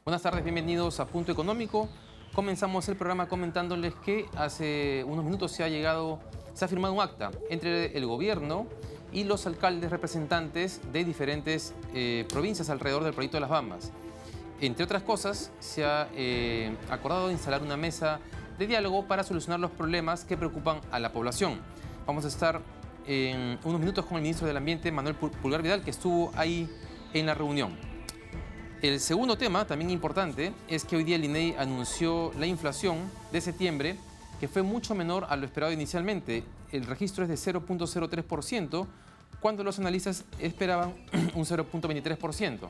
Buenas tardes, bienvenidos a Punto Económico. Comenzamos el programa comentándoles que hace unos minutos se ha firmado un acta entre el gobierno y los alcaldes representantes de diferentes provincias alrededor del proyecto de Las Bambas. Entre otras cosas, se ha acordado instalar una mesa de diálogo para solucionar los problemas que preocupan a la población. Vamos a estar en unos minutos con el ministro del Ambiente, Manuel Pulgar Vidal, que estuvo ahí en la reunión. El segundo tema, también importante, es que hoy día el INEI anunció la inflación de septiembre, que fue mucho menor a lo esperado inicialmente. El registro es de 0.03%, cuando los analistas esperaban un 0.23%.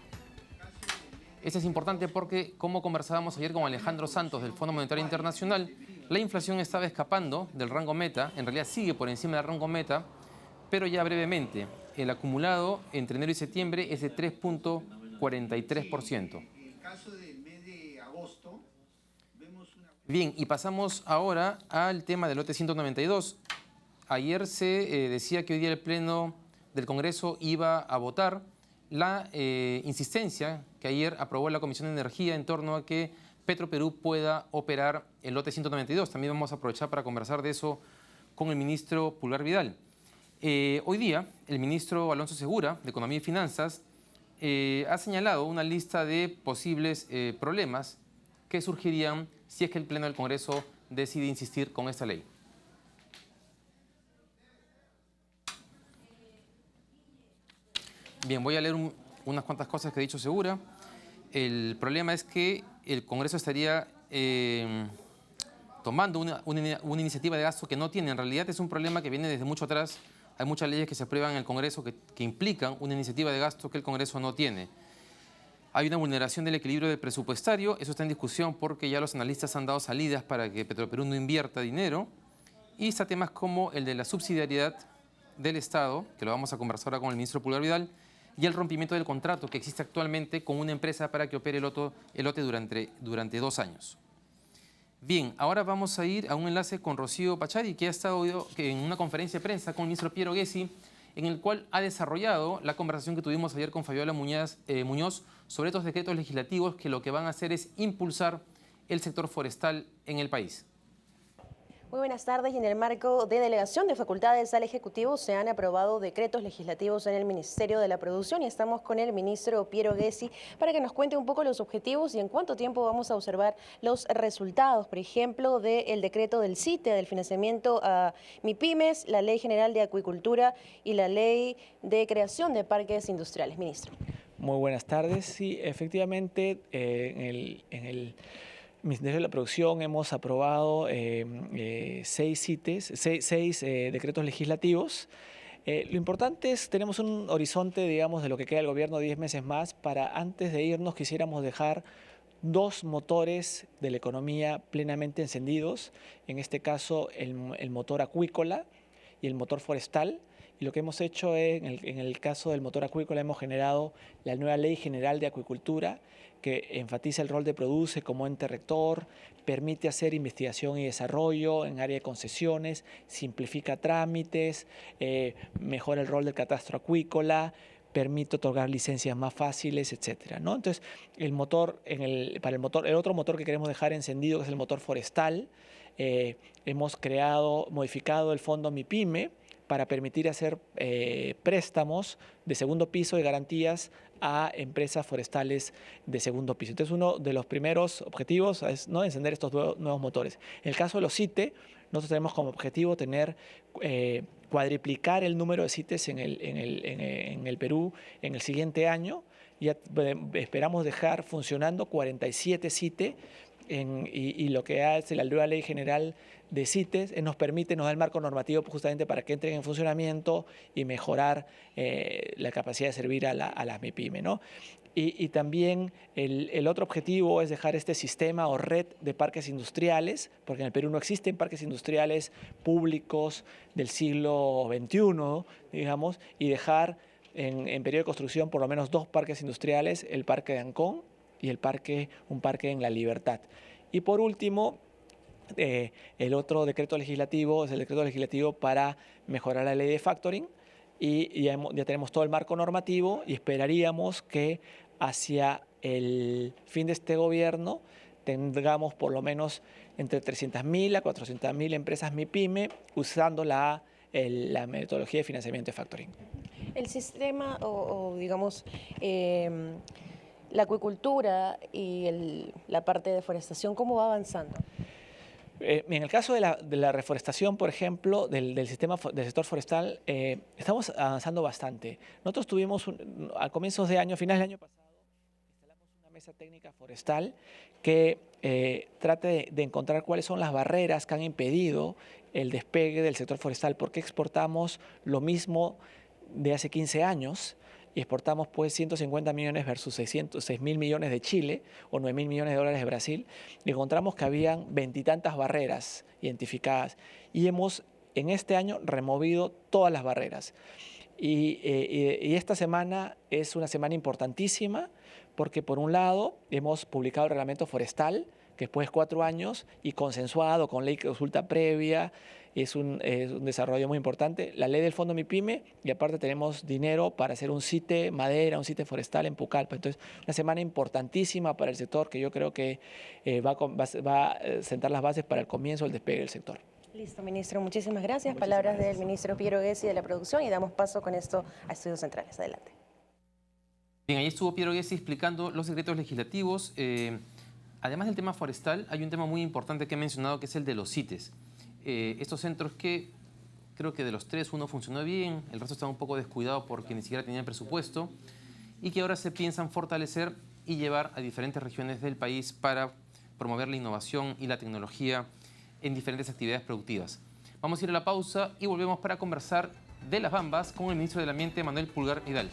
Esto es importante porque, como conversábamos ayer con Alejandro Santos del Fondo Monetario Internacional, la inflación estaba escapando del rango meta, en realidad sigue por encima del rango meta, pero ya brevemente. El acumulado entre enero y septiembre es de 3.43%. En el caso del mes de agosto, vemos una... Bien, y pasamos ahora al tema del lote 192. Ayer se decía que hoy día el Pleno del Congreso iba a votar la insistencia que ayer aprobó la Comisión de Energía en torno a que Petroperú pueda operar el lote 192. También vamos a aprovechar para conversar de eso con el ministro Pulgar Vidal. Hoy día, el ministro Alonso Segura, de Economía y Finanzas, ha señalado una lista de posibles problemas que surgirían si es que el Pleno del Congreso decide insistir con esta ley. Bien, voy a leer unas cuantas cosas que ha dicho Segura. El problema es que el Congreso estaría tomando una iniciativa de gasto que no tiene. En realidad es un problema que viene desde mucho atrás. Hay muchas leyes que se aprueban en el Congreso que implican una iniciativa de gasto que el Congreso no tiene. Hay una vulneración del equilibrio del presupuestario. Eso está en discusión porque ya los analistas han dado salidas para que Petroperú no invierta dinero. Y está temas como el de la subsidiariedad del Estado, que lo vamos a conversar ahora con el ministro Pulgar Vidal, y el rompimiento del contrato que existe actualmente con una empresa para que opere el lote durante 2 años. Bien, ahora vamos a ir a un enlace con Rocío Pachari, que ha estado en una conferencia de prensa con el ministro Piero Gessi, en el cual ha desarrollado la conversación que tuvimos ayer con Fabiola Muñoz sobre estos decretos legislativos que lo que van a hacer es impulsar el sector forestal en el país. Muy buenas tardes. Y en el marco de delegación de facultades al Ejecutivo se han aprobado decretos legislativos en el Ministerio de la Producción y estamos con el ministro Piero Gessi para que nos cuente un poco los objetivos y en cuánto tiempo vamos a observar los resultados, por ejemplo, del decreto del CITE, del financiamiento a MIPYMES, la Ley General de Acuicultura y la Ley de Creación de Parques Industriales. Ministro. Muy buenas tardes. Sí, efectivamente, en el Ministerio de la Producción hemos aprobado 6 decretos legislativos. Lo importante es, tenemos un horizonte, digamos, de lo que queda del gobierno, 10 meses más, para antes de irnos quisiéramos dejar 2 motores de la economía plenamente encendidos, en este caso el motor acuícola y el motor forestal. Y lo que hemos hecho en el caso del motor acuícola, hemos generado la nueva Ley General de Acuicultura, que enfatiza el rol de Produce como ente rector, permite hacer investigación y desarrollo en área de concesiones, simplifica trámites, mejora el rol del catastro acuícola, permite otorgar licencias más fáciles, etcétera, ¿no? Entonces, el otro motor que queremos dejar encendido, que es el motor forestal, hemos modificado el fondo MIPYME para permitir hacer préstamos de segundo piso y garantías a empresas forestales de segundo piso. Entonces, uno de los primeros objetivos es, ¿no?, encender estos nuevos motores. En el caso de los CITE, nosotros tenemos como objetivo cuadriplicar el número de CITES en el Perú en el siguiente año. Ya esperamos dejar funcionando 47 CITE y lo que hace la nueva Ley General de CITES nos da el marco normativo justamente para que entren en funcionamiento y mejorar la capacidad de servir a las MIPYME, ¿no? Y también el otro objetivo es dejar este sistema o red de parques industriales, porque en el Perú no existen parques industriales públicos del siglo XXI, digamos, y dejar en periodo de construcción por lo menos 2 parques industriales, el Parque de Ancón y un parque en La Libertad. Y por último, el otro decreto legislativo es el decreto legislativo para mejorar la ley de factoring, y ya tenemos todo el marco normativo y esperaríamos que hacia el fin de este gobierno tengamos por lo menos entre 300.000 a 400.000 empresas MIPYME usando la metodología de financiamiento de factoring. El sistema digamos, la acuicultura y la parte de deforestación, ¿cómo va avanzando? En el caso de la reforestación, por ejemplo, del sector forestal, estamos avanzando bastante. Nosotros tuvimos, a comienzos de año, finales del año pasado, instalamos una mesa técnica forestal que trate de encontrar cuáles son las barreras que han impedido el despegue del sector forestal. ¿Por qué exportamos lo mismo de hace 15 años? Y exportamos pues 150 millones versus 6.000 millones de Chile o 9.000 millones de dólares de Brasil. Y encontramos que habían veintitantas barreras identificadas y hemos en este año removido todas las barreras. Y esta semana es una semana importantísima porque por un lado hemos publicado el reglamento forestal que después de 4 años y consensuado con ley de consulta previa, es un desarrollo muy importante. La ley del Fondo MIPYME y aparte tenemos dinero para hacer un site madera, un site forestal en Pucallpa. Entonces, una semana importantísima para el sector que yo creo que va a sentar las bases para el comienzo del despegue del sector. Listo, ministro. Muchísimas gracias. Palabras del ministro Piero Gessi de la producción y damos paso con esto a Estudios Centrales. Adelante. Bien, ahí estuvo Piero Gessi explicando los decretos legislativos. Además del tema forestal, hay un tema muy importante que he mencionado, que es el de los CITES. Estos centros que creo que de los 3, uno funcionó bien, el resto estaba un poco descuidado porque ni siquiera tenían presupuesto, y que ahora se piensan fortalecer y llevar a diferentes regiones del país para promover la innovación y la tecnología en diferentes actividades productivas. Vamos a ir a la pausa y volvemos para conversar de las bambas con el ministro del Ambiente, Manuel Pulgar Vidal.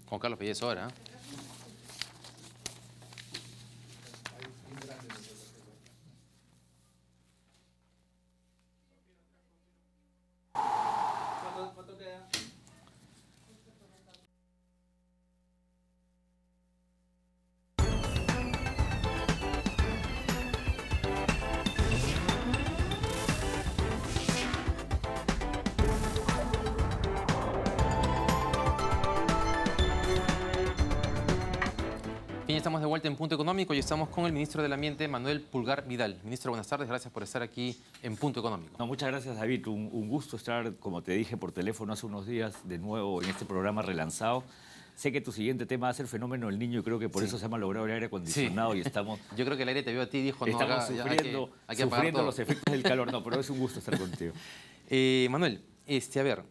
Juan Carlos Pérez ahora. Bien, estamos de vuelta en Punto Económico y estamos con el ministro del Ambiente, Manuel Pulgar Vidal. Ministro, buenas tardes, gracias por estar aquí en Punto Económico. No, muchas gracias, David. Un gusto estar, como te dije por teléfono hace unos días, de nuevo en este programa relanzado. Sé que tu siguiente tema va a ser fenómeno del niño y creo que por eso se ha logrado el aire acondicionado y estamos... Yo creo que el aire te vio a ti y dijo, no, estamos acá, hay que sufriendo los efectos del calor. No, pero es un gusto estar contigo. Manuel, a ver,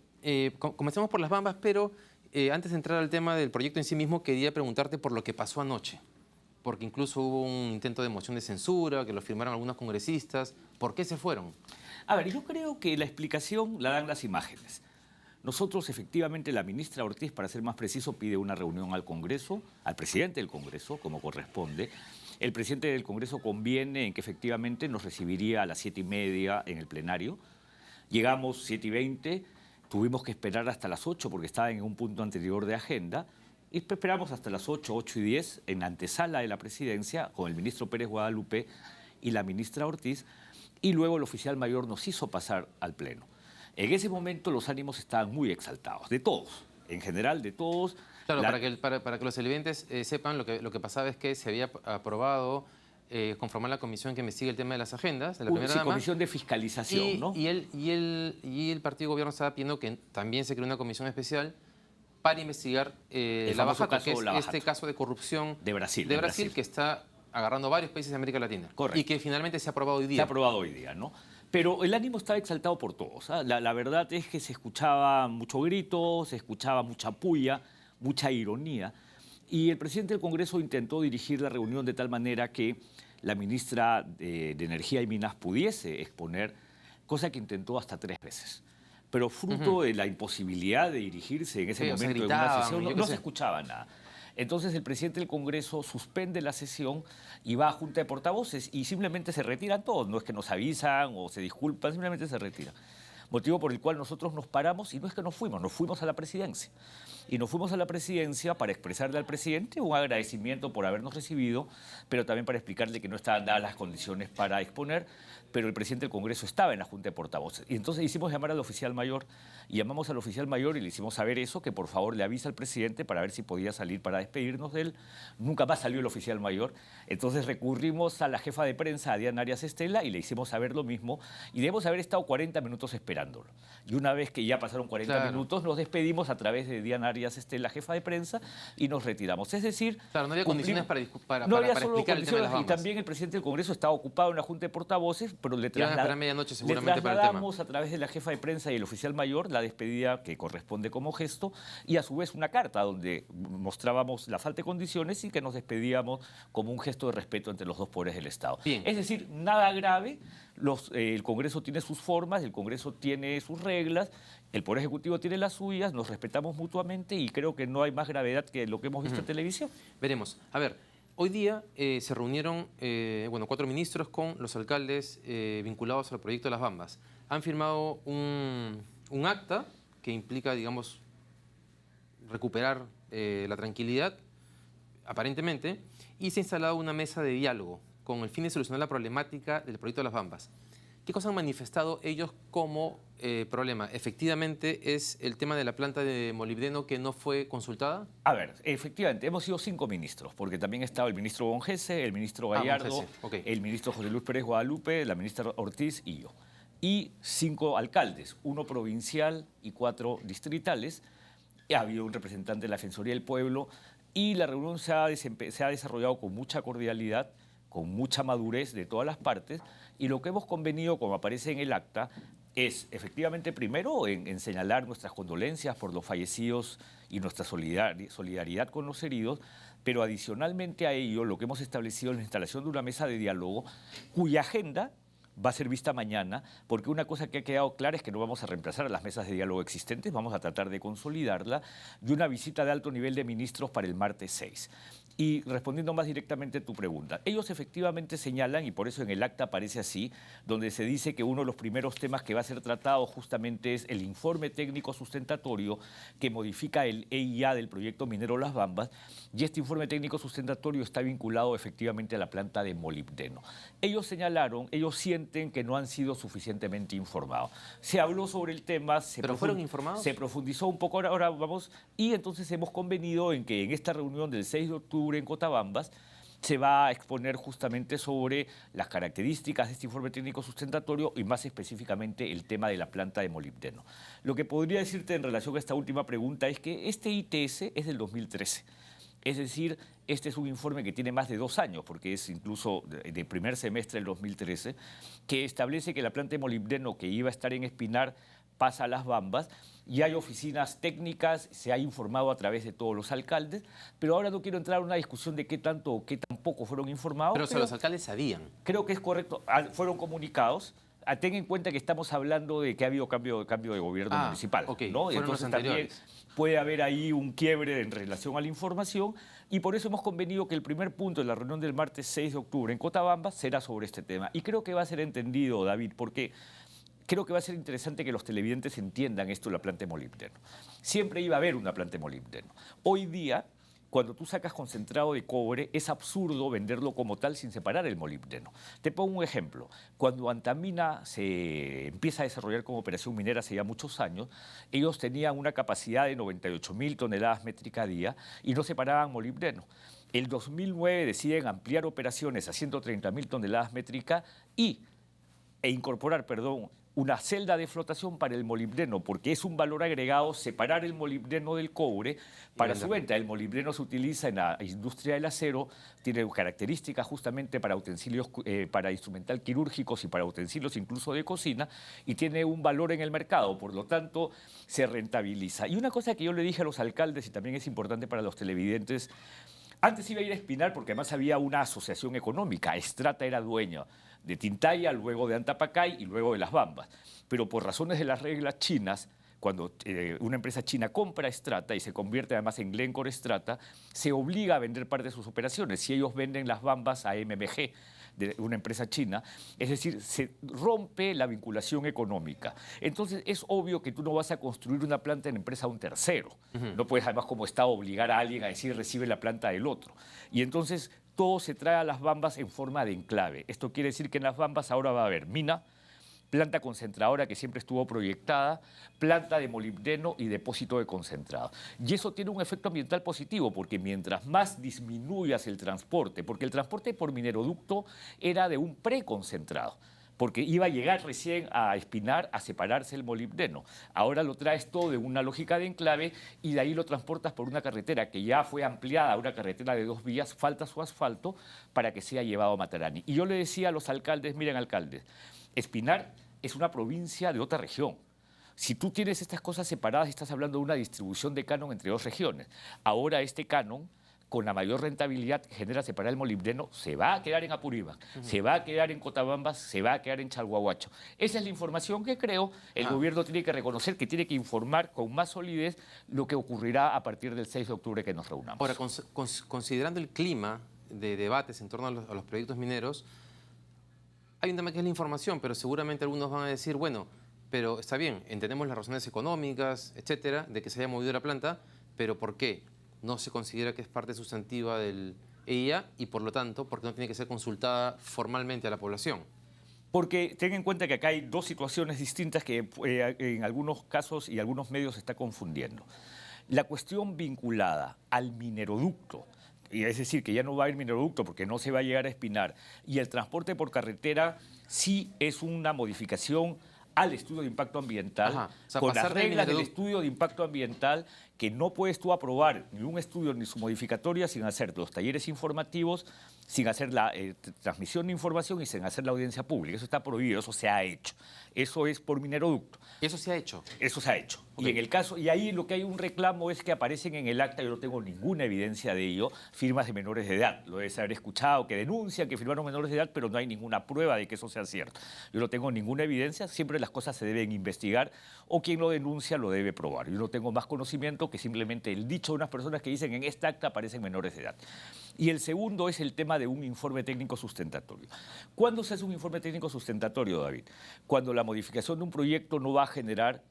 comencemos por las bambas, pero antes de entrar al tema del proyecto en sí mismo, quería preguntarte por lo que pasó anoche. Porque incluso hubo un intento de moción de censura, que lo firmaron algunos congresistas. ¿Por qué se fueron? A ver, yo creo que la explicación la dan las imágenes. Nosotros, efectivamente, la ministra Ortiz, para ser más preciso, pide una reunión al Congreso, al presidente del Congreso, como corresponde. El presidente del Congreso conviene en que efectivamente nos recibiría a las 7:30 en el plenario. Llegamos 7:20, tuvimos que esperar hasta las 8 porque estaba en un punto anterior de agenda. Y esperamos hasta las 8, 8:10 en la antesala de la presidencia con el ministro Pérez Guadalupe y la ministra Ortiz. Y luego el oficial mayor nos hizo pasar al pleno. En ese momento los ánimos estaban muy exaltados, de todos. en general de todos. Claro, para que los televidentes sepan, lo que pasaba es que se había aprobado conformar la comisión que investiga el tema de las agendas de la primera dama. Comisión de fiscalización, ¿no? Y el partido de gobierno estaba pidiendo que también se cree una comisión especial para investigar la bajata, que es este caso de corrupción de Brasil, que está agarrando varios países de América Latina. Correcto. Y que finalmente se ha aprobado hoy día. Se ha aprobado hoy día, ¿no? Pero el ánimo estaba exaltado por todos. ¿Ah? La verdad es que se escuchaba mucho grito, se escuchaba mucha puya, mucha ironía. Y el presidente del Congreso intentó dirigir la reunión de tal manera que la ministra de Energía y Minas pudiese exponer, cosa que intentó hasta 3 veces. Pero fruto de la imposibilidad de dirigirse en ese momento en una sesión, no se escuchaba nada. Entonces el presidente del Congreso suspende la sesión y va a junta de portavoces y simplemente se retiran todos. No es que nos avisan o se disculpan, simplemente se retiran. Motivo por el cual nosotros nos paramos y no es que nos fuimos a la presidencia. Y nos fuimos a la presidencia para expresarle al presidente un agradecimiento por habernos recibido, pero también para explicarle que no estaban dadas las condiciones para exponer, pero el presidente del Congreso estaba en la junta de portavoces. Y entonces hicimos llamar al oficial mayor y llamamos al oficial mayor y le hicimos saber eso, que por favor le avisa al presidente para ver si podía salir para despedirnos de él. Nunca más salió el oficial mayor. Entonces recurrimos a la jefa de prensa, a Diana Arias Estela, y le hicimos saber lo mismo. Y debemos haber estado 40 minutos esperándolo. Y una vez que ya pasaron 40 minutos, nos despedimos a través de Diana Arias Estela, jefa de prensa, y nos retiramos. Es decir, claro, no había condiciones para explicar el tema de las bambas. Y también el presidente del Congreso estaba ocupado en la junta de portavoces, pero le trasladamos a través de la jefa de prensa y el oficial mayor la despedida que corresponde como gesto, y a su vez una carta donde mostrábamos la falta de condiciones y que nos despedíamos como un gesto de respeto entre los dos poderes del Estado. Bien. Es decir, nada grave. El Congreso tiene sus formas, el Congreso tiene sus reglas, el Poder Ejecutivo tiene las suyas, nos respetamos mutuamente y creo que no hay más gravedad que lo que hemos visto en televisión. Veremos. A ver, hoy día se reunieron 4 ministros con los alcaldes vinculados al proyecto de las Bambas. Han firmado un acta que implica, digamos, recuperar la tranquilidad, aparentemente, y se ha instalado una mesa de diálogo con el fin de solucionar la problemática del proyecto de las Bambas. ¿Qué cosas han manifestado ellos como problema? ¿Efectivamente es el tema de la planta de molibdeno que no fue consultada? A ver, efectivamente, hemos sido 5 ministros, porque también estaba el ministro Bonjese, el ministro Gallardo, el ministro José Luis Pérez Guadalupe, la ministra Ortiz y yo. Y 5 alcaldes, 1 provincial y 4 distritales. Ha habido un representante de la Defensoría del Pueblo y la reunión se ha desarrollado con mucha cordialidad, con mucha madurez de todas las partes, y lo que hemos convenido, como aparece en el acta, es efectivamente primero en señalar nuestras condolencias por los fallecidos y nuestra solidaridad con los heridos, pero adicionalmente a ello lo que hemos establecido es la instalación de una mesa de diálogo cuya agenda va a ser vista mañana, porque una cosa que ha quedado clara es que no vamos a reemplazar a las mesas de diálogo existentes, vamos a tratar de consolidarla, y una visita de alto nivel de ministros para el martes 6. Y respondiendo más directamente a tu pregunta, ellos efectivamente señalan, y por eso en el acta aparece así, donde se dice que uno de los primeros temas que va a ser tratado justamente es el informe técnico sustentatorio que modifica el EIA del proyecto minero Las Bambas, y este informe técnico sustentatorio está vinculado efectivamente a la planta de molibdeno. Ellos señalaron, ellos sienten que no han sido suficientemente informados. Se habló sobre el tema, ¿Pero fueron informados? Se profundizó un poco, ahora vamos, y entonces hemos convenido en que en esta reunión del 6 de octubre en Cotabambas se va a exponer justamente sobre las características de este informe técnico sustentatorio y más específicamente el tema de la planta de molibdeno. Lo que podría decirte en relación a esta última pregunta es que este ITS es del 2013. Es decir, este es un informe que tiene más de 2 años, porque es incluso de primer semestre del 2013, que establece que la planta de molibdeno que iba a estar en Espinar pasa a Las Bambas, y hay oficinas técnicas, se ha informado a través de todos los alcaldes, pero ahora no quiero entrar en una discusión de qué tanto o qué tampoco fueron informados. Pero los alcaldes sabían. Creo que es correcto, fueron comunicados. Ten en cuenta que estamos hablando de que ha habido cambio de gobierno municipal, ¿no? Entonces también puede haber ahí un quiebre en relación a la información, y por eso hemos convenido que el primer punto de la reunión del martes 6 de octubre en Cotabambas será sobre este tema. Y creo que va a ser entendido, David, porque creo que va a ser interesante que los televidentes entiendan esto de la planta de molibdeno. Siempre iba a haber una planta de molibdeno. Hoy día, cuando tú sacas concentrado de cobre, es absurdo venderlo como tal sin separar el molibdeno. Te pongo un ejemplo. Cuando Antamina se empieza a desarrollar como operación minera hace ya muchos años, ellos tenían una capacidad de 98.000 toneladas métricas a día y no separaban molibdeno. El 2009 deciden ampliar operaciones a 130.000 toneladas métricas e incorporar, una celda de flotación para el molibdeno, porque es un valor agregado separar el molibdeno del cobre para su venta. El molibdeno se utiliza en la industria del acero, tiene características justamente para utensilios, para instrumental quirúrgicos y para utensilios incluso de cocina, y tiene un valor en el mercado, por lo tanto se rentabiliza. Y una cosa que yo le dije a los alcaldes, y también es importante para los televidentes, antes iba a ir a Espinar porque además había una asociación económica. Estrata era dueña de Tintaya, luego de Antapacay y luego de Las Bambas. Pero por razones de las reglas chinas, cuando una empresa china compra Estrata y se convierte además en Glencore Estrata, se obliga a vender parte de sus operaciones. Si ellos venden Las Bambas a MMG, de una empresa china, es decir, se rompe la vinculación económica. Entonces es obvio que tú no vas a construir una planta en empresa de un tercero. No puedes además como Estado obligar a alguien a decir recibe la planta del otro. Y entonces todo se trae a Las Bambas en forma de enclave. Esto quiere decir que en Las Bambas ahora va a haber mina, planta concentradora que siempre estuvo proyectada, planta de molibdeno y depósito de concentrado. Y eso tiene un efecto ambiental positivo, porque mientras más disminuyas el transporte, porque el transporte por mineroducto era de un preconcentrado, porque iba a llegar recién a Espinar a separarse el molibdeno. Ahora lo traes todo de una lógica de enclave y de ahí lo transportas por una carretera que ya fue ampliada a una carretera de 2 vías, falta su asfalto para que sea llevado a Matarani. Y yo le decía a los alcaldes, miren alcaldes, Espinar es una provincia de otra región. Si tú tienes estas cosas separadas, estás hablando de una distribución de canon entre 2 regiones. Ahora este canon, con la mayor rentabilidad que genera separar el molibdeno, se va a quedar en Apurímac, se va a quedar en Cotabambas, se va a quedar en Chalhuahuacho. Esa es la información que creo el gobierno tiene que reconocer, que tiene que informar con más solidez lo que ocurrirá a partir del 6 de octubre que nos reunamos. Ahora, considerando el clima de debates en torno a los proyectos mineros, hay un tema que es la información, pero seguramente algunos van a decir, bueno, pero está bien, entendemos las razones económicas, etcétera, de que se haya movido la planta, pero ¿por qué no se considera que es parte sustantiva del EIA y por lo tanto, por qué no tiene que ser consultada formalmente a la población? Porque ten en cuenta que acá hay 2 situaciones distintas que en algunos casos y algunos medios se está confundiendo. La cuestión vinculada al mineroducto, es decir, que ya no va a haber mineroducto porque no se va a llegar a Espinar, y el transporte por carretera sí es una modificación al estudio de impacto ambiental, O sea, con las pasar de reglas del mineroducto- estudio de impacto ambiental, que no puedes tú aprobar ni un estudio ni su modificatoria sin hacer los talleres informativos, sin hacer la transmisión de información y sin hacer la audiencia pública. Eso está prohibido, eso se ha hecho. Eso es por mineroducto. Eso se ha hecho. Eso se ha hecho. Ok. Y en el caso, y ahí lo que hay un reclamo es que aparecen en el acta, yo no tengo ninguna evidencia de ello, firmas de menores de edad. Lo debes haber escuchado, que denuncian que firmaron menores de edad, pero no hay ninguna prueba de que eso sea cierto. Yo no tengo ninguna evidencia, siempre las cosas se deben investigar o quien lo denuncia lo debe probar. Yo no tengo más conocimiento que simplemente el dicho de unas personas que dicen en esta acta aparecen menores de edad. Y el segundo es el tema de un informe técnico sustentatorio. ¿Cuándo se hace un informe técnico sustentatorio, David? Cuando la modificación de un proyecto no va a generar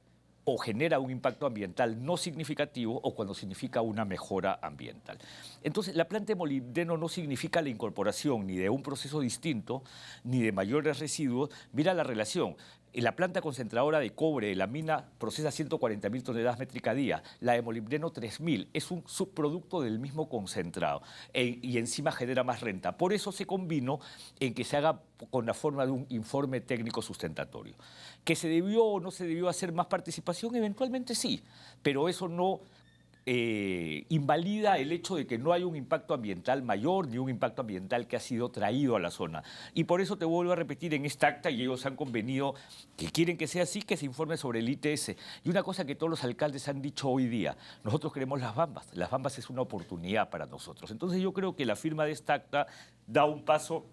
o genera un impacto ambiental no significativo o cuando significa una mejora ambiental. Entonces, la planta de molibdeno no significa la incorporación ni de un proceso distinto ni de mayores residuos. Mira la relación. La planta concentradora de cobre de la mina procesa 140.000 toneladas métricas a día, la de molibdeno 3.000. Es un subproducto del mismo concentrado y encima genera más renta. Por eso se convino en que se haga con la forma de un informe técnico sustentatorio. ¿Que se debió o no se debió hacer más participación? Eventualmente sí, pero eso no invalida el hecho de que no hay un impacto ambiental mayor ni un impacto ambiental que ha sido traído a la zona. Y por eso te vuelvo a repetir en esta acta, y ellos han convenido que quieren que sea así, que se informe sobre el ITS. Y una cosa que todos los alcaldes han dicho hoy día, nosotros queremos Las Bambas. Las Bambas es una oportunidad para nosotros. Entonces yo creo que la firma de esta acta da un paso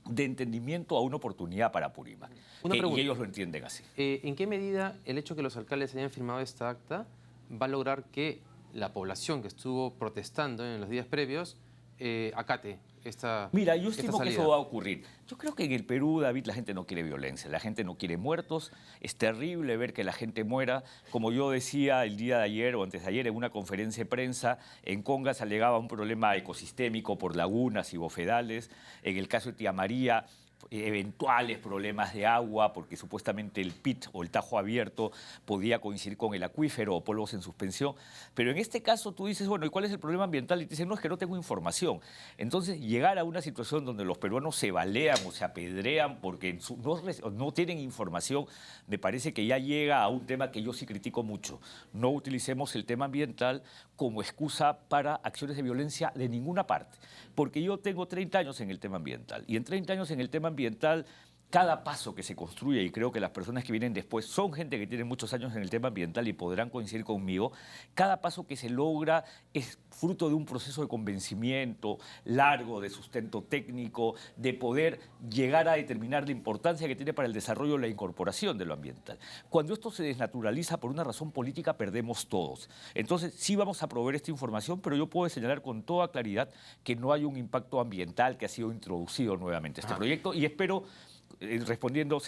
de entendimiento a una oportunidad para Apurímac. Una pregunta. Y ellos lo entienden así. ¿En qué medida el hecho que los alcaldes hayan firmado esta acta va a lograr que la población que estuvo protestando en los días previos acate esta Mira, yo esta estimo que salida? eso va a ocurrir. Yo creo que en el Perú, David, la gente no quiere violencia, la gente no quiere muertos. Es terrible ver que la gente muera. Como yo decía el día de ayer o antes de ayer en una conferencia de prensa, en Conga se alegaba un problema ecosistémico por lagunas y bofedales. En el caso de Tía María, eventuales problemas de agua, porque supuestamente el pit o el tajo abierto podía coincidir con el acuífero o polvos en suspensión. Pero en este caso tú dices, bueno, ¿y cuál es el problema ambiental? Y te dicen, no, es que no tengo información. Entonces, llegar a una situación donde los peruanos se balean o se apedrean porque no tienen información, me parece que ya llega a un tema que yo sí critico mucho. No utilicemos el tema ambiental como excusa para acciones de violencia de ninguna parte. Porque yo tengo 30 años en el tema ambiental y en 30 años en el tema ambiental, cada paso que se construye, y creo que las personas que vienen después son gente que tiene muchos años en el tema ambiental y podrán coincidir conmigo, cada paso que se logra es fruto de un proceso de convencimiento largo, de sustento técnico, de poder llegar a determinar la importancia que tiene para el desarrollo la incorporación de lo ambiental. Cuando esto se desnaturaliza por una razón política, perdemos todos. Entonces, sí vamos a proveer esta información, pero yo puedo señalar con toda claridad que no hay un impacto ambiental que ha sido introducido nuevamente a este proyecto y espero respondiendo,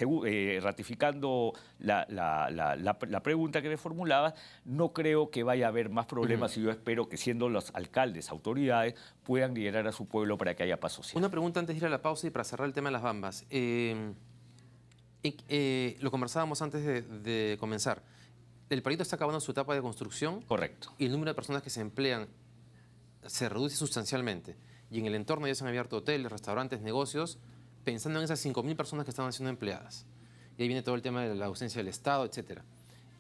ratificando la pregunta que me formulabas, no creo que vaya a haber más problemas y yo espero que siendo los alcaldes, autoridades, puedan liderar a su pueblo para que haya paz social. Una pregunta antes de ir a la pausa y para cerrar el tema de las bambas. Lo conversábamos antes de comenzar. El proyecto está acabando su etapa de construcción. Correcto. Y el número de personas que se emplean se reduce sustancialmente. Y en el entorno ya se han abierto hoteles, restaurantes, negocios, pensando en esas 5.000 personas que estaban siendo empleadas. Y ahí viene todo el tema de la ausencia del Estado, etc.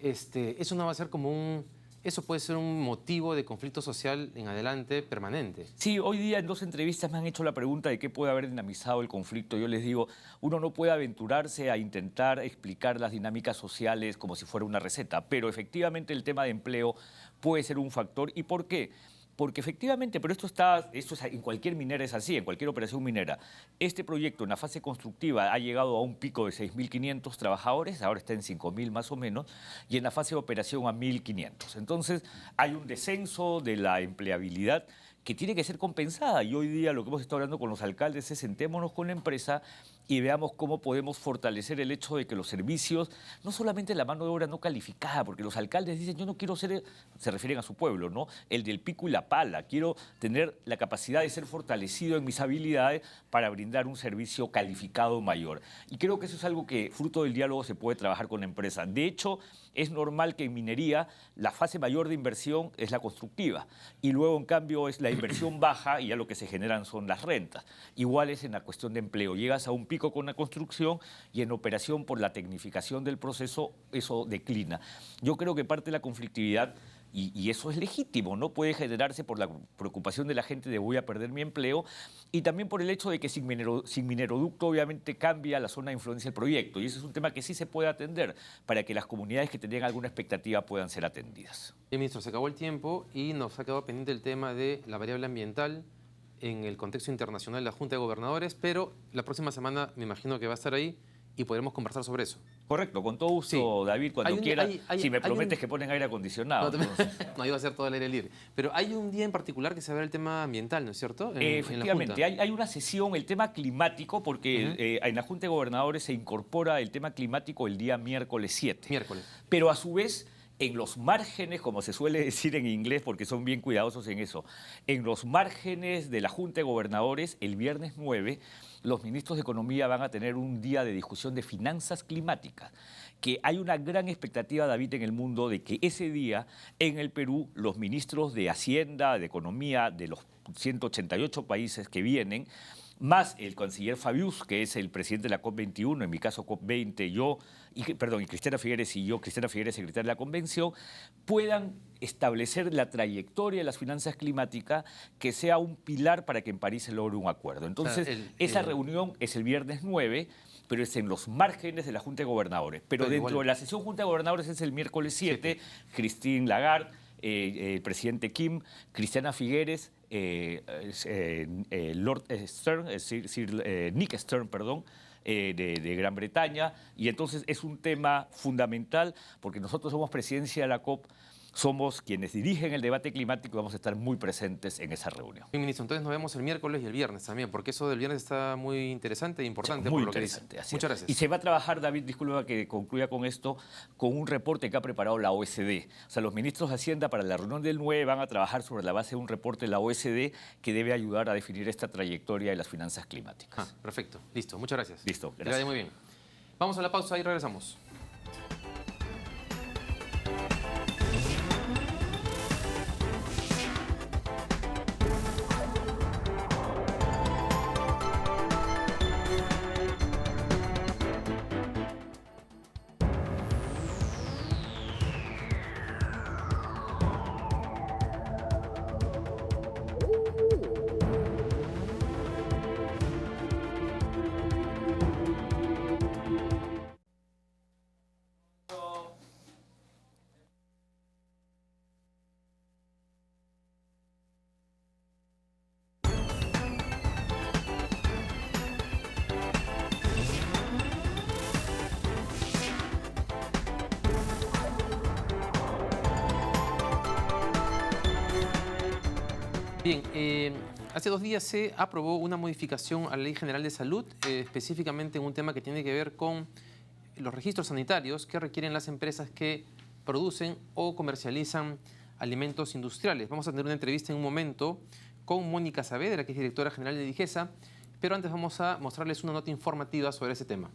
Eso no va a ser como eso puede ser un motivo de conflicto social en adelante permanente. Sí, hoy día en 2 entrevistas me han hecho la pregunta de qué puede haber dinamizado el conflicto. Yo les digo, uno no puede aventurarse a intentar explicar las dinámicas sociales como si fuera una receta, pero efectivamente el tema de empleo puede ser un factor. ¿Y por qué? Porque efectivamente, pero esto es, en cualquier minera es así, en cualquier operación minera. Este proyecto en la fase constructiva ha llegado a un pico de 6.500 trabajadores, ahora está en 5.000 más o menos, y en la fase de operación a 1.500. Entonces hay un descenso de la empleabilidad que tiene que ser compensada. Y hoy día lo que hemos estado hablando con los alcaldes es sentémonos con la empresa y veamos cómo podemos fortalecer el hecho de que los servicios, no solamente la mano de obra no calificada, porque los alcaldes dicen, yo no quiero ser, se refieren a su pueblo, ¿no? El del pico y la pala, quiero tener la capacidad de ser fortalecido en mis habilidades para brindar un servicio calificado mayor. Y creo que eso es algo que, fruto del diálogo, se puede trabajar con la empresa. De hecho, es normal que en minería la fase mayor de inversión es la constructiva y luego, en cambio, es la inversión baja y ya lo que se generan son las rentas. Igual es en la cuestión de empleo. Llegas a un pico con la construcción y en operación, por la tecnificación del proceso, eso declina. Yo creo que parte de la conflictividad, y eso es legítimo, no puede generarse por la preocupación de la gente de voy a perder mi empleo y también por el hecho de que sin mineroducto obviamente cambia la zona de influencia del proyecto y ese es un tema que sí se puede atender para que las comunidades que tenían alguna expectativa puedan ser atendidas. Ministro, se acabó el tiempo y nos ha quedado pendiente el tema de la variable ambiental en el contexto internacional de la Junta de Gobernadores, pero la próxima semana me imagino que va a estar ahí y podremos conversar sobre eso. Correcto, con todo gusto, sí. David, cuando quieras. Si me prometes que ponen aire acondicionado. No, iba a ser todo el aire libre. Pero hay un día en particular que se va a ver el tema ambiental, ¿no es cierto? Efectivamente, hay una sesión, el tema climático, porque en la Junta de Gobernadores se incorpora el tema climático el día miércoles 7. Miércoles. Pero a su vez, en los márgenes, como se suele decir en inglés, porque son bien cuidadosos en eso, en los márgenes de la Junta de Gobernadores, el viernes 9, los ministros de Economía van a tener un día de discusión de finanzas climáticas, que hay una gran expectativa, David, en el mundo de que ese día en el Perú los ministros de Hacienda, de Economía, de los 188 países que vienen, más el canciller Fabius, que es el presidente de la COP21, en mi caso COP20, y Cristina Figueres y yo, Cristina Figueres, secretaria de la Convención, puedan establecer la trayectoria de las finanzas climáticas que sea un pilar para que en París se logre un acuerdo. Entonces, esa reunión es el viernes 9, pero es en los márgenes de la Junta de Gobernadores. Pero dentro de la sesión Junta de Gobernadores es el miércoles 7, Christine Lagarde, el presidente Kim, Cristina Figueres, Lord Stern, Nick Stern, perdón, de Gran Bretaña, y entonces es un tema fundamental porque nosotros somos presidencia de la COP, somos quienes dirigen el debate climático y vamos a estar muy presentes en esa reunión. Bien, ministro, entonces nos vemos el miércoles y el viernes también, porque eso del viernes está muy interesante e importante. Muy por lo que interesante. dice. Muchas gracias. Y se va a trabajar, David, disculpa que concluya con esto, con un reporte que ha preparado la OSD. O sea, los ministros de Hacienda para la reunión del 9 van a trabajar sobre la base de un reporte de la OSD que debe ayudar a definir esta trayectoria de las finanzas climáticas. Perfecto, listo, muchas gracias. Listo, Que le vaya gracias. muy bien. Vamos a la pausa y regresamos. Bien, hace 2 días se aprobó una modificación a la Ley General de Salud, específicamente en un tema que tiene que ver con los registros sanitarios que requieren las empresas que producen o comercializan alimentos industriales. Vamos a tener una entrevista en un momento con Mónica Saavedra, que es directora general de Digesa, pero antes vamos a mostrarles una nota informativa sobre ese tema.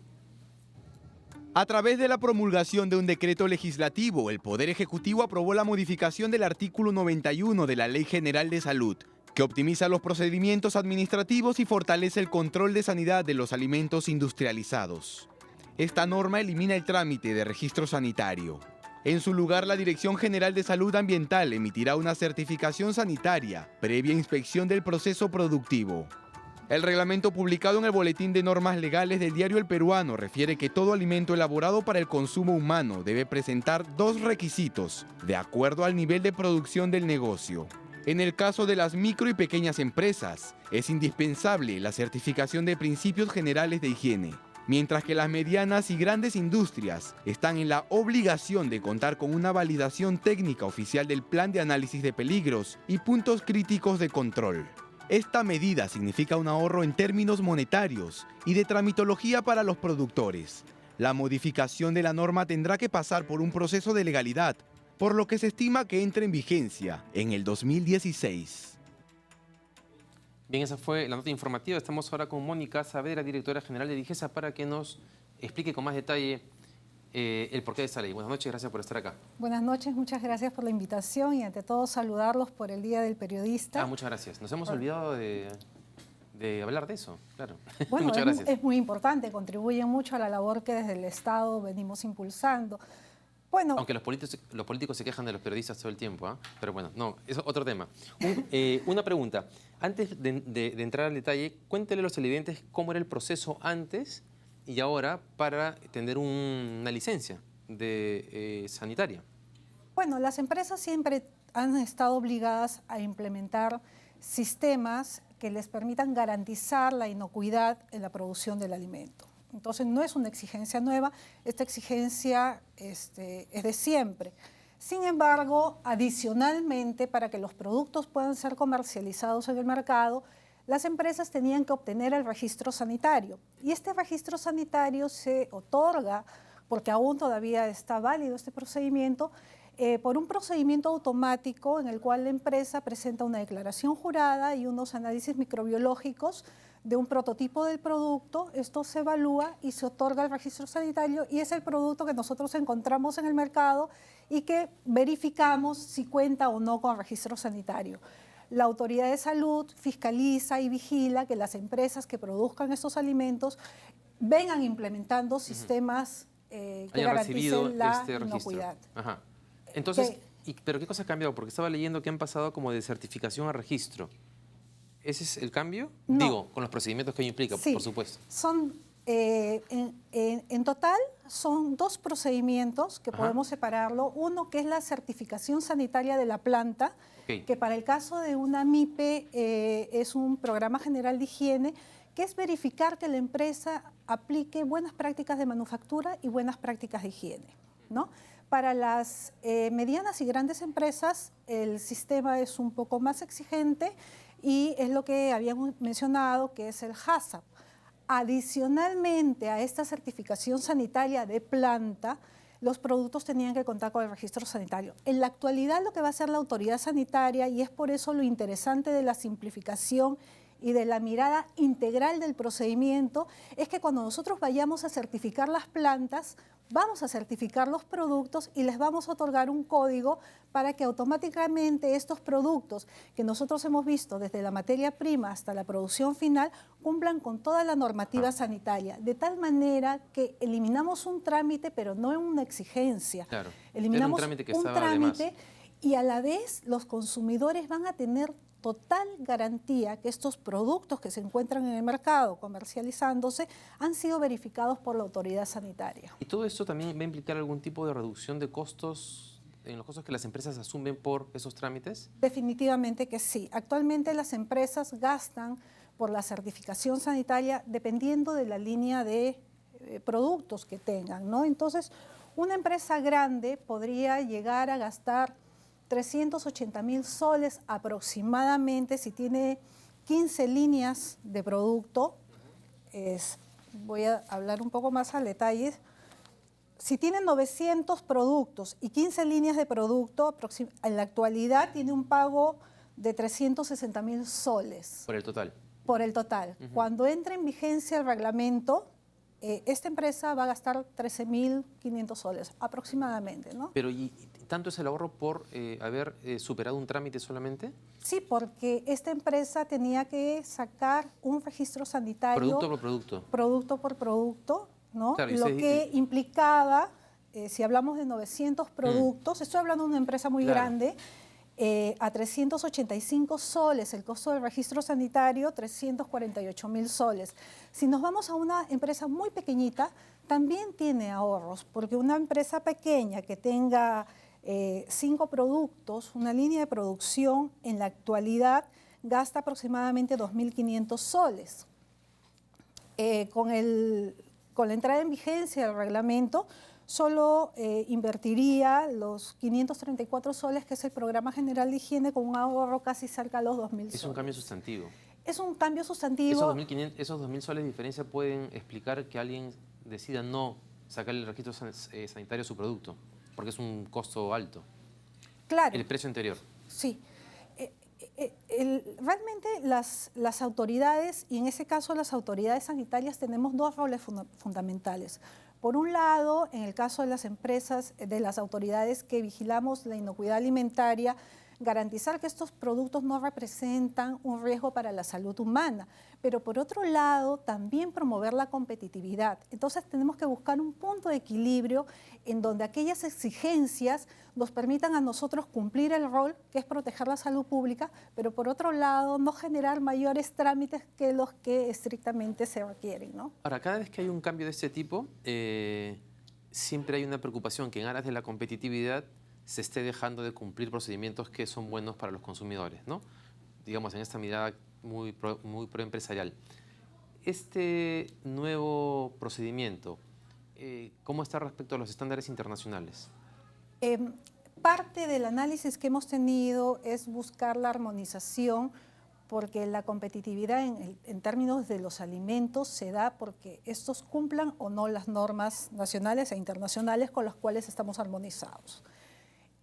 A través de la promulgación de un decreto legislativo, el Poder Ejecutivo aprobó la modificación del artículo 91 de la Ley General de Salud, que optimiza los procedimientos administrativos y fortalece el control de sanidad de los alimentos industrializados. Esta norma elimina el trámite de registro sanitario. En su lugar, la Dirección General de Salud Ambiental emitirá una certificación sanitaria previa inspección del proceso productivo. El reglamento publicado en el Boletín de Normas Legales del diario El Peruano refiere que todo alimento elaborado para el consumo humano debe presentar 2 requisitos, de acuerdo al nivel de producción del negocio. En el caso de las micro y pequeñas empresas, es indispensable la certificación de principios generales de higiene, mientras que las medianas y grandes industrias están en la obligación de contar con una validación técnica oficial del Plan de Análisis de Peligros y puntos críticos de control. Esta medida significa un ahorro en términos monetarios y de tramitología para los productores. La modificación de la norma tendrá que pasar por un proceso de legalidad, por lo que se estima que entre en vigencia en el 2016. Bien, esa fue la nota informativa. Estamos ahora con Mónica Saavedra, directora general de Digesa, para que nos explique con más detalle el porqué de esta ley. Buenas noches, gracias por estar acá. Buenas noches, muchas gracias por la invitación y ante todo saludarlos por el Día del Periodista. Muchas gracias. Nos hemos olvidado de hablar de eso, claro. Bueno, muchas gracias. Es muy importante, contribuyen mucho a la labor que desde el Estado venimos impulsando. Bueno, aunque los políticos se quejan de los periodistas todo el tiempo, ¿eh? Pero bueno, no, eso es otro tema. Una pregunta. Antes de entrar al detalle, cuéntele a los televidentes cómo era el proceso antes y ahora para tener una licencia sanitaria. Bueno, las empresas siempre han estado obligadas a implementar sistemas que les permitan garantizar la inocuidad en la producción del alimento. Entonces no es una exigencia nueva, esta exigencia es de siempre. Sin embargo, adicionalmente, para que los productos puedan ser comercializados en el mercado, las empresas tenían que obtener el registro sanitario. Y este registro sanitario se otorga, porque aún todavía está válido este procedimiento, por un procedimiento automático en el cual la empresa presenta una declaración jurada y unos análisis microbiológicos de un prototipo del producto. Esto se evalúa y se otorga el registro sanitario y es el producto que nosotros encontramos en el mercado y que verificamos si cuenta o no con registro sanitario. La autoridad de salud fiscaliza y vigila que las empresas que produzcan estos alimentos vengan implementando sistemas que garanticen la inocuidad. Ajá. Entonces, ¿pero qué cosa ha cambiado? Porque estaba leyendo que han pasado como de certificación a registro. ¿Ese es el cambio? No. Digo, con los procedimientos que ello implica, sí, por supuesto. Son, en total son 2 procedimientos que podemos separarlo. Uno que es la certificación sanitaria de la planta, que para el caso de una MIPE es un programa general de higiene, que es verificar que la empresa aplique buenas prácticas de manufactura y buenas prácticas de higiene, ¿no? Para las medianas y grandes empresas el sistema es un poco más exigente y es lo que habíamos mencionado, que es el HACCP. Adicionalmente a esta certificación sanitaria de planta, los productos tenían que contar con el registro sanitario. En la actualidad lo que va a hacer la autoridad sanitaria, y es por eso lo interesante de la simplificación y de la mirada integral del procedimiento, es que cuando nosotros vayamos a certificar las plantas, vamos a certificar los productos y les vamos a otorgar un código para que automáticamente estos productos que nosotros hemos visto desde la materia prima hasta la producción final cumplan con toda la normativa sanitaria, de tal manera que eliminamos un trámite, pero no una exigencia. Claro. Eliminamos Era un trámite que un estaba de más. trámite y a la vez los consumidores van a tener total garantía que estos productos que se encuentran en el mercado comercializándose han sido verificados por la autoridad sanitaria. ¿Y todo esto también va a implicar algún tipo de reducción de costos, en los costos que las empresas asumen por esos trámites? Definitivamente que sí. Actualmente las empresas gastan por la certificación sanitaria dependiendo de la línea de productos que tengan, ¿no? Entonces, una empresa grande podría llegar a gastar 380.000 soles aproximadamente si tiene 15 líneas de producto. Voy a hablar un poco más al detalle. Si tiene 900 productos y 15 líneas de producto, en la actualidad tiene un pago de 360.000 soles. Por el total. Por el total. Cuando entre en vigencia el reglamento, esta empresa va a gastar 13.500 soles aproximadamente, ¿no? Pero ¿y tanto es el ahorro por haber superado un trámite solamente? Sí, porque esta empresa tenía que sacar un registro sanitario. Producto por producto. Producto por producto, ¿no? Claro, lo que implicaba, si hablamos de 900 productos, estoy hablando de una empresa muy grande, a 385 soles, el costo del registro sanitario, 348.000 soles. Si nos vamos a una empresa muy pequeñita, también tiene ahorros, porque una empresa pequeña que tenga 5 productos, una línea de producción, en la actualidad gasta aproximadamente 2.500 soles. Con la entrada en vigencia del reglamento, solo invertiría los 534 soles, que es el Programa General de Higiene, con un ahorro casi cerca a los 2.000 soles. Es un cambio sustantivo. Es un cambio sustantivo. Esos 2.000 soles de diferencia pueden explicar que alguien decida no sacar el registro sanitario a su producto, porque es un costo alto. Claro. El precio anterior. Sí. Realmente las autoridades, y en ese caso las autoridades sanitarias, tenemos dos roles fundamentales. Por un lado, en el caso de las empresas, de las autoridades que vigilamos la inocuidad alimentaria, garantizar que estos productos no representan un riesgo para la salud humana, pero por otro lado también promover la competitividad. Entonces tenemos que buscar un punto de equilibrio en donde aquellas exigencias nos permitan a nosotros cumplir el rol, que es proteger la salud pública, pero por otro lado no generar mayores trámites que los que estrictamente se requieren, ¿no? Ahora, cada vez que hay un cambio de este tipo, siempre hay una preocupación que en aras de la competitividad se esté dejando de cumplir procedimientos que son buenos para los consumidores, ¿no? Digamos, en esta mirada muy proempresarial. Este nuevo procedimiento, ¿cómo está respecto a los estándares internacionales? Parte del análisis que hemos tenido es buscar la armonización, porque la competitividad en términos de los alimentos se da porque estos cumplan o no las normas nacionales e internacionales con las cuales estamos armonizados.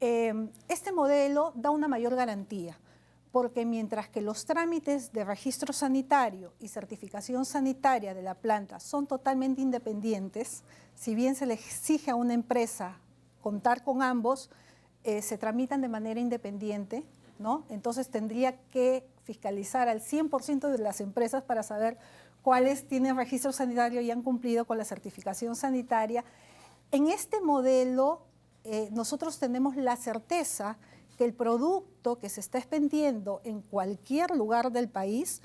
Este modelo da una mayor garantía, porque mientras que los trámites de registro sanitario y certificación sanitaria de la planta son totalmente independientes, si bien se le exige a una empresa contar con ambos, se tramitan de manera independiente, ¿no? Entonces tendría que fiscalizar al 100% de las empresas para saber cuáles tienen registro sanitario y han cumplido con la certificación sanitaria. En este modelo, nosotros tenemos la certeza que el producto que se está expendiendo en cualquier lugar del país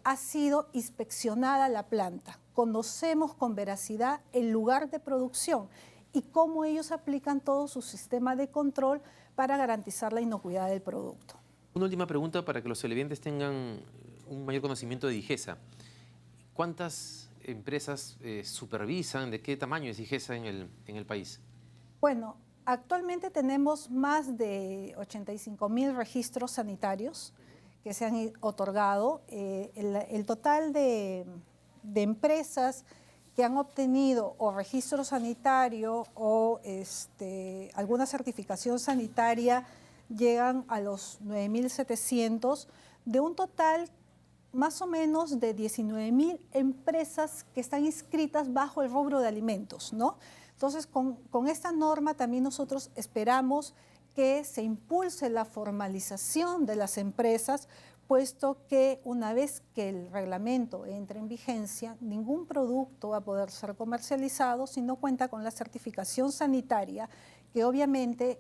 ha sido inspeccionada la planta. Conocemos con veracidad el lugar de producción y cómo ellos aplican todo su sistema de control para garantizar la inocuidad del producto. Una última pregunta para que los televidentes tengan un mayor conocimiento de DIGESA. ¿Cuántas empresas supervisan? ¿De qué tamaño es DIGESA en el país? Bueno, Actualmente tenemos más de 85.000 registros sanitarios que se han otorgado. El total de empresas que han obtenido o registro sanitario o alguna certificación sanitaria llegan a los 9.700, de un total más o menos de 19.000 empresas que están inscritas bajo el rubro de alimentos, ¿no? Entonces, con esta norma también nosotros esperamos que se impulse la formalización de las empresas, puesto que una vez que el reglamento entre en vigencia, ningún producto va a poder ser comercializado si no cuenta con la certificación sanitaria, que obviamente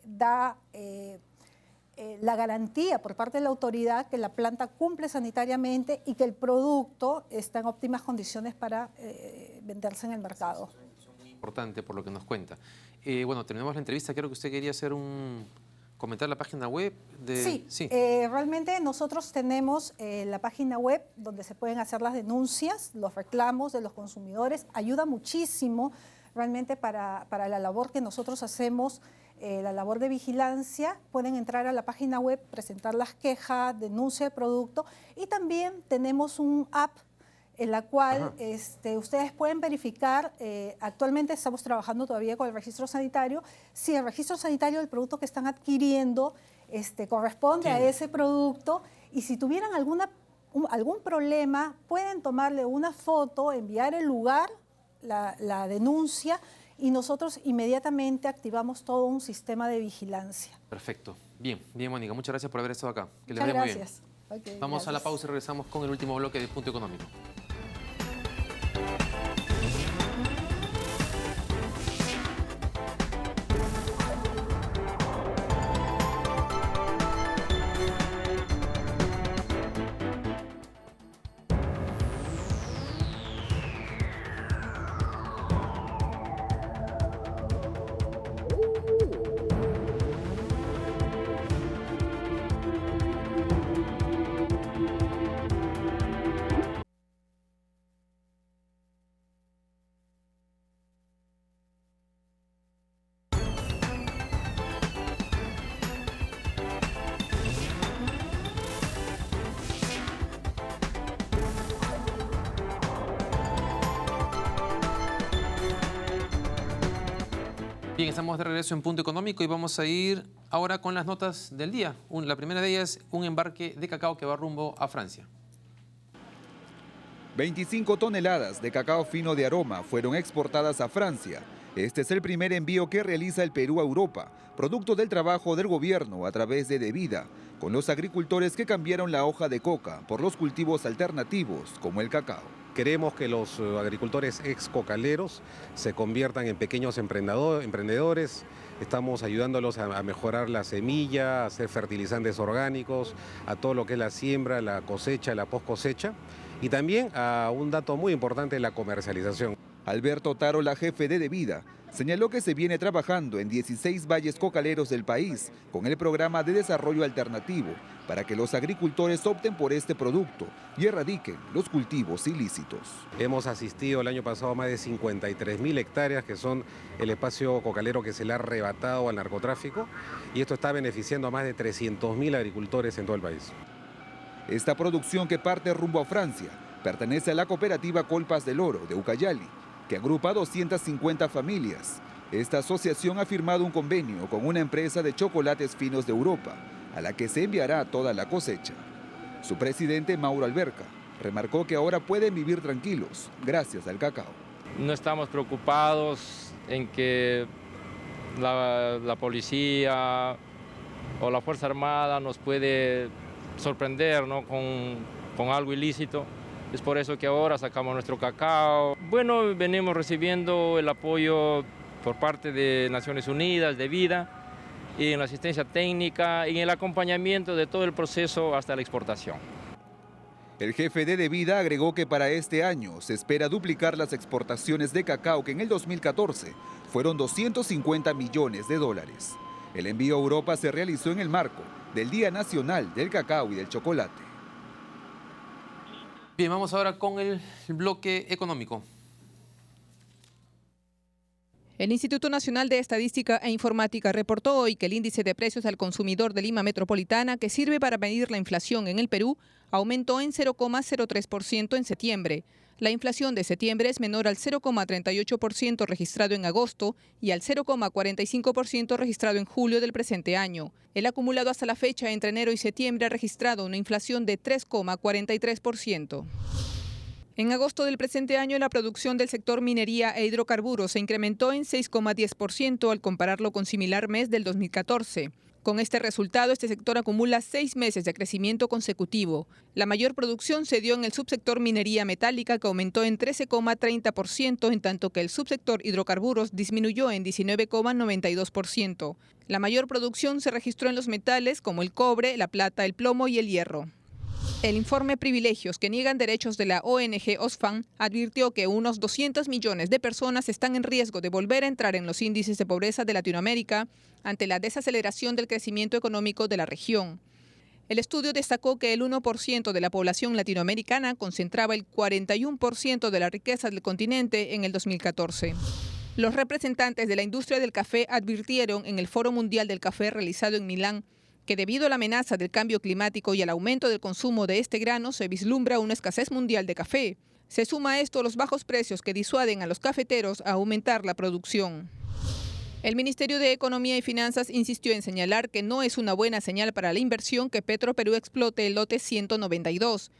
da la garantía por parte de la autoridad que la planta cumple sanitariamente y que el producto está en óptimas condiciones para venderse en el mercado. Importante por lo que nos cuenta. Bueno, terminamos la entrevista. Creo que usted quería hacer comentar la página web. Sí. Realmente nosotros tenemos la página web donde se pueden hacer las denuncias, los reclamos de los consumidores. Ayuda muchísimo realmente para la labor que nosotros hacemos, la labor de vigilancia. Pueden entrar a la página web, presentar las quejas, denuncia el producto, y también tenemos un app en la cual ustedes pueden verificar. Actualmente estamos trabajando todavía con el registro sanitario, si el registro sanitario del producto que están adquiriendo corresponde a ese producto, y si tuvieran algún problema pueden tomarle una foto, enviar el lugar, la denuncia, y nosotros inmediatamente activamos todo un sistema de vigilancia. Perfecto. Bien, Mónica, muchas gracias por haber estado acá. Que les Muchas vaya muy bien. gracias. Okay, Vamos a la pausa y regresamos con el último bloque de Punto Económico. Bien, estamos de regreso en Punto Económico y vamos a ir ahora con las notas del día. La primera de ellas, un embarque de cacao que va rumbo a Francia. 25 toneladas de cacao fino de aroma fueron exportadas a Francia. Este es el primer envío que realiza el Perú a Europa, producto del trabajo del gobierno a través de Devida, con los agricultores que cambiaron la hoja de coca por los cultivos alternativos como el cacao. Queremos que los agricultores ex-cocaleros se conviertan en pequeños emprendedores. Estamos ayudándolos a mejorar la semilla, a hacer fertilizantes orgánicos, a todo lo que es la siembra, la cosecha, la post-cosecha, y también a un dato muy importante, la comercialización. Alberto Taro, la jefe de Devida, señaló que se viene trabajando en 16 valles cocaleros del país con el programa de desarrollo alternativo para que los agricultores opten por este producto y erradiquen los cultivos ilícitos. Hemos asistido el año pasado a más de 53.000 hectáreas, que son el espacio cocalero que se le ha arrebatado al narcotráfico, y esto está beneficiando a más de 300.000 agricultores en todo el país. Esta producción, que parte rumbo a Francia, pertenece a la cooperativa Colpas del Oro de Ucayali, que agrupa 250 familias. Esta asociación ha firmado un convenio con una empresa de chocolates finos de Europa, a la que se enviará toda la cosecha. Su presidente, Mauro Alberca, remarcó que ahora pueden vivir tranquilos gracias al cacao. No estamos preocupados en que la policía o la Fuerza Armada nos puede sorprender, ¿no?, con algo ilícito. Es por eso que ahora sacamos nuestro cacao. Bueno, venimos recibiendo el apoyo por parte de Naciones Unidas, de Vida, y en la asistencia técnica y en el acompañamiento de todo el proceso hasta la exportación. El jefe de Devida agregó que para este año se espera duplicar las exportaciones de cacao, que en el 2014 fueron 250 millones de dólares. El envío a Europa se realizó en el marco del Día Nacional del Cacao y del Chocolate. Bien, vamos ahora con el bloque económico. El Instituto Nacional de Estadística e Informática reportó hoy que el índice de precios al consumidor de Lima Metropolitana, que sirve para medir la inflación en el Perú, aumentó en 0,03% en septiembre. La inflación de septiembre es menor al 0,38% registrado en agosto y al 0,45% registrado en julio del presente año. El acumulado hasta la fecha entre enero y septiembre ha registrado una inflación de 3,43%. En agosto del presente año, la producción del sector minería e hidrocarburos se incrementó en 6,10% al compararlo con similar mes del 2014. Con este resultado, este sector acumula 6 meses de crecimiento consecutivo. La mayor producción se dio en el subsector minería metálica, que aumentó en 13,30%, en tanto que el subsector hidrocarburos disminuyó en 19,92%. La mayor producción se registró en los metales como el cobre, la plata, el plomo y el hierro. El informe Privilegios que niegan derechos de la ONG Oxfam advirtió que unos 200 millones de personas están en riesgo de volver a entrar en los índices de pobreza de Latinoamérica ante la desaceleración del crecimiento económico de la región. El estudio destacó que el 1% de la población latinoamericana concentraba el 41% de la riqueza del continente en el 2014. Los representantes de la industria del café advirtieron en el Foro Mundial del Café realizado en Milán que debido a la amenaza del cambio climático y al aumento del consumo de este grano se vislumbra una escasez mundial de café. Se suma a esto los bajos precios que disuaden a los cafeteros a aumentar la producción. El Ministerio de Economía y Finanzas insistió en señalar que no es una buena señal para la inversión que Petroperú explote el lote 192.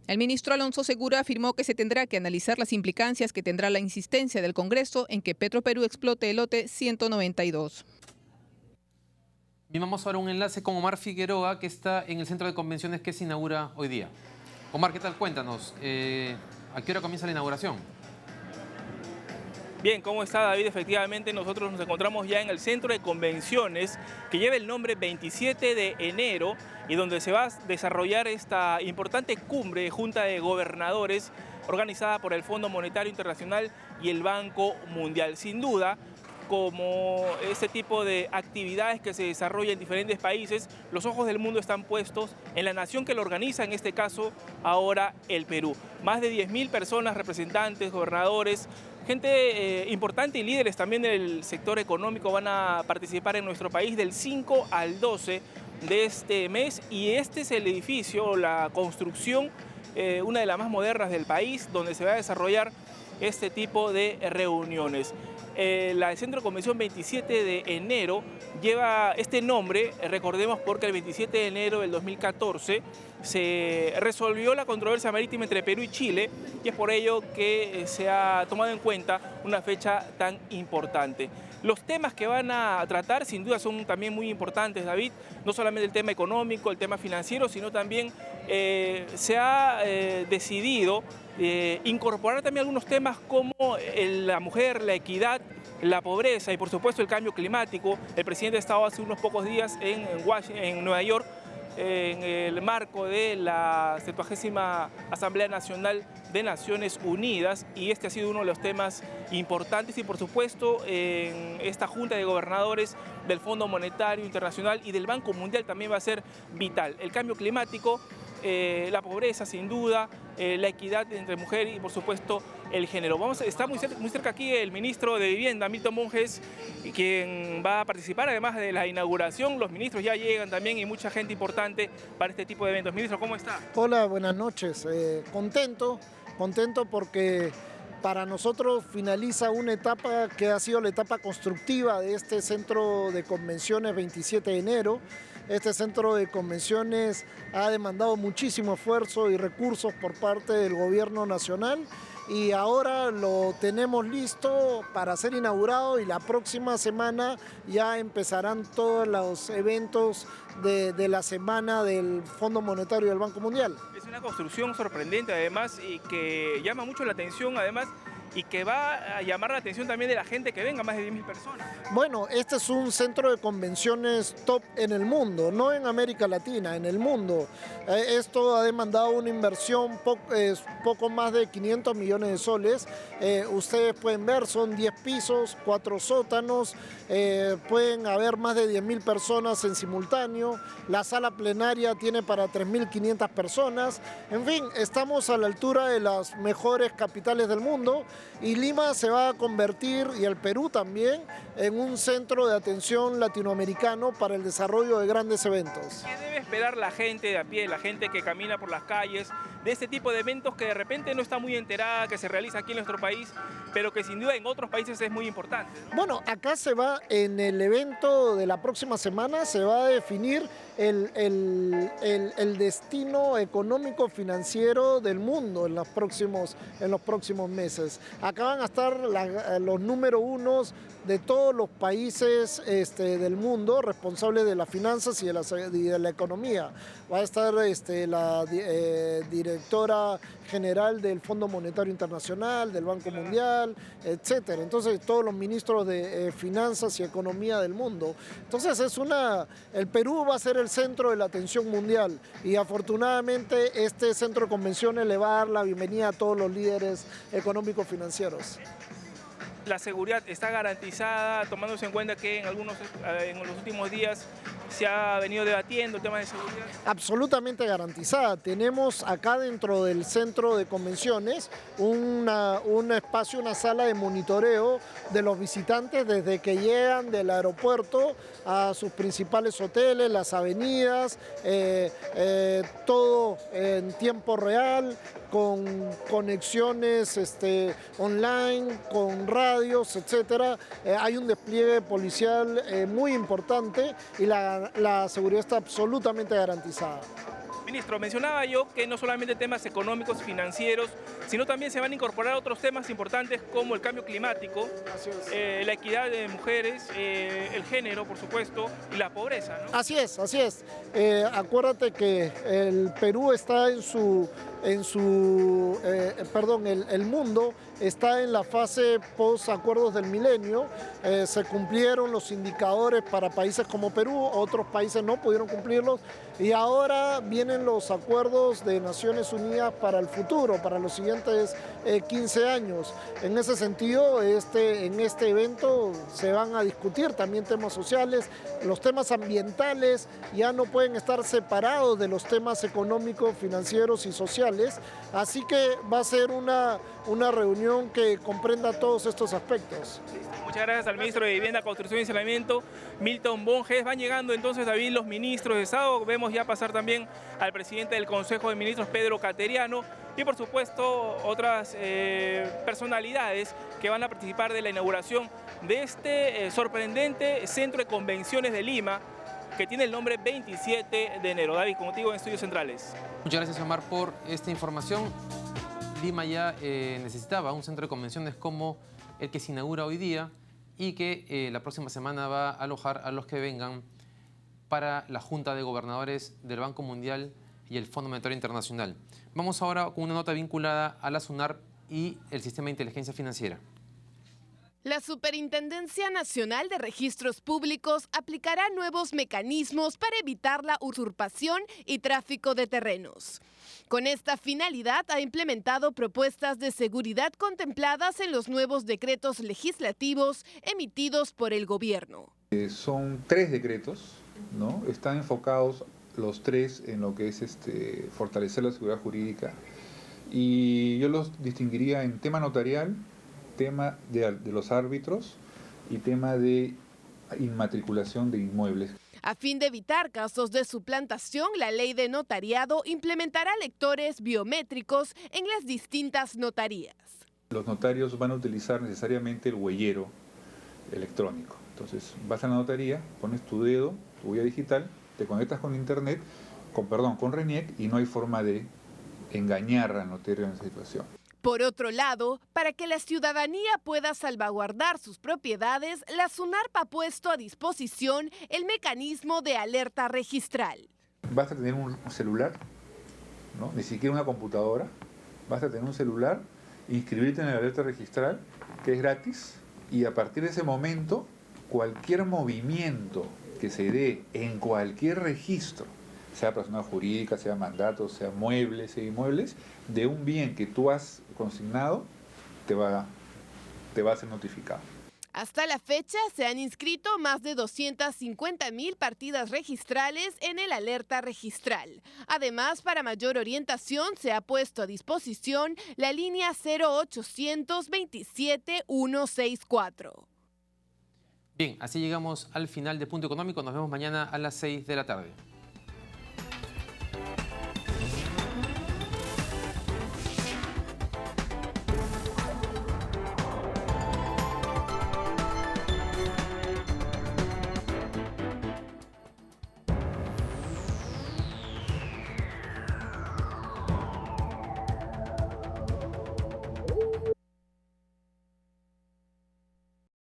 El ministro Alonso Segura afirmó que se tendrá que analizar las implicancias que tendrá la insistencia del Congreso en que Petroperú explote el lote 192. Bien, vamos ahora a un enlace con Omar Figueroa, que está en el centro de convenciones que se inaugura hoy día. Omar, ¿qué tal? Cuéntanos, ¿a qué hora comienza la inauguración? Bien, ¿cómo está, David? Efectivamente, nosotros nos encontramos ya en el centro de convenciones que lleva el nombre 27 de enero y donde se va a desarrollar esta importante cumbre Junta de Gobernadores organizada por el Fondo Monetario Internacional y el Banco Mundial. Sin duda, como este tipo de actividades que se desarrollan en diferentes países, los ojos del mundo están puestos en la nación que lo organiza, en este caso ahora el Perú. Más de 10.000 personas, representantes, gobernadores, gente importante y líderes también del sector económico van a participar en nuestro país del 5 al 12 de este mes, y este es el edificio, la construcción, una de las más modernas del país, donde se va a desarrollar este tipo de reuniones. El Centro de Convención 27 de enero lleva este nombre, recordemos, porque el 27 de enero del 2014 se resolvió la controversia marítima entre Perú y Chile, y es por ello que se ha tomado en cuenta una fecha tan importante. Los temas que van a tratar sin duda son también muy importantes, David, no solamente el tema económico, el tema financiero, sino también se ha decidido incorporar también algunos temas como la mujer, la equidad, la pobreza y por supuesto el cambio climático. El presidente ha estado hace unos pocos días en Nueva York en el marco de la 70ª Asamblea Nacional de Naciones Unidas, y este ha sido uno de los temas importantes, y por supuesto en esta Junta de Gobernadores del Fondo Monetario Internacional y del Banco Mundial también va a ser vital. El cambio climático, la pobreza sin duda, la equidad entre mujer y por supuesto el género. Está muy cerca aquí el ministro de Vivienda, Milton Monjes, quien va a participar además de la inauguración. Los ministros ya llegan también y mucha gente importante para este tipo de eventos. Ministro, ¿cómo está? Hola, buenas noches. Contento porque para nosotros finaliza una etapa que ha sido la etapa constructiva de este centro de convenciones 27 de enero. Este centro de convenciones ha demandado muchísimo esfuerzo y recursos por parte del gobierno nacional, y ahora lo tenemos listo para ser inaugurado, y la próxima semana ya empezarán todos los eventos de la semana del Fondo Monetario y del Banco Mundial. Es una construcción sorprendente además y que llama mucho la atención además, y que va a llamar la atención también de la gente que venga, más de 10.000 personas. Bueno, este es un centro de convenciones top en el mundo, no en América Latina, en el mundo. Esto ha demandado una inversión poco más de 500 millones de soles. Ustedes pueden ver, son 10 pisos, 4 sótanos, pueden haber más de 10.000 personas en simultáneo. La sala plenaria tiene para 3.500 personas. En fin, estamos a la altura de las mejores capitales del mundo. y Lima se va a convertir, y el Perú también, en un centro de atención latinoamericano para el desarrollo de grandes eventos. ¿Qué debe esperar la gente de a pie, la gente que camina por las calles, de este tipo de eventos que de repente no está muy enterada, que se realiza aquí en nuestro país, pero que sin duda en otros países es muy importante? Bueno, acá se va, en el evento de la próxima semana, se va a definir el destino económico financiero del mundo en los próximos meses. Acá van a estar los número unos de todos los países del mundo responsables de las finanzas y de la economía. Va a estar la directora general del Fondo Monetario Internacional, del Banco Mundial, etcétera. Entonces, todos los ministros de finanzas y economía del mundo. Entonces, el Perú va a ser el centro de la atención mundial, y afortunadamente este centro de convenciones le va a dar la bienvenida a todos los líderes económicos financieros. La seguridad está garantizada, tomándose en cuenta que en los últimos días se ha venido debatiendo el tema de seguridad. Absolutamente garantizada. Tenemos acá dentro del centro de convenciones un espacio, una sala de monitoreo de los visitantes desde que llegan del aeropuerto a sus principales hoteles, las avenidas, todo en tiempo real, con conexiones online, con radios, etcétera. Hay un despliegue policial muy importante y la seguridad está absolutamente garantizada. Ministro, mencionaba yo que no solamente temas económicos y financieros, sino también se van a incorporar otros temas importantes como el cambio climático, la equidad de mujeres, el género, por supuesto, y la pobreza, ¿no? Así es, así es. Acuérdate que el Perú está el mundo está en la fase post-acuerdos del milenio. Se cumplieron los indicadores para países como Perú, otros países no pudieron cumplirlos, y ahora vienen los acuerdos de Naciones Unidas para el futuro, para los siguientes 15 años. En ese sentido, en este evento se van a discutir también temas sociales. Los temas ambientales ya no pueden estar separados de los temas económicos, financieros y sociales, así que va a ser una reunión que comprenda todos estos aspectos. Muchas gracias al ministro de Vivienda, Construcción y Saneamiento, Milton Bonges. Van llegando entonces, David, los ministros de Estado. Vemos ya pasar también al presidente del Consejo de Ministros, Pedro Cateriano, y por supuesto otras personalidades que van a participar de la inauguración de este sorprendente centro de convenciones de Lima, que tiene el nombre 27 de enero. David, contigo en Estudios Centrales. Muchas gracias, Omar, por esta información. Lima ya necesitaba un centro de convenciones como el que se inaugura hoy día y que la próxima semana va a alojar a los que vengan para la Junta de Gobernadores del Banco Mundial y el Fondo Monetario Internacional. Vamos ahora con una nota vinculada a la SUNARP y el Sistema de Inteligencia Financiera. La Superintendencia Nacional de Registros Públicos aplicará nuevos mecanismos para evitar la usurpación y tráfico de terrenos. Con esta finalidad ha implementado propuestas de seguridad contempladas en los nuevos decretos legislativos emitidos por el gobierno. Son 3 decretos, ¿no? Están enfocados los 3 en lo que es fortalecer la seguridad jurídica, y yo los distinguiría en tema notarial, tema de los árbitros y tema de inmatriculación de inmuebles. A fin de evitar casos de suplantación, la ley de notariado implementará lectores biométricos en las distintas notarías. Los notarios van a utilizar necesariamente el huellero electrónico. Entonces vas a la notaría, pones tu dedo, tu huella digital, te conectas con internet, con RENIEC, y no hay forma de engañar al notario en esa situación. Por otro lado, para que la ciudadanía pueda salvaguardar sus propiedades, la SUNARP ha puesto a disposición el mecanismo de alerta registral. Vas a tener un celular, ¿no? Ni siquiera una computadora, vas a tener un celular, inscribirte en el alerta registral, que es gratis, y a partir de ese momento, cualquier movimiento que se dé en cualquier registro, sea persona jurídica, sea mandato, sea muebles, sea inmuebles, de un bien que tú has consignado, te va a ser notificado. Hasta la fecha se han inscrito más de 250.000 partidas registrales en el alerta registral. Además, para mayor orientación se ha puesto a disposición la línea 0800 27 164. Bien, así llegamos al final de Punto Económico. Nos vemos mañana a las 6 de la tarde.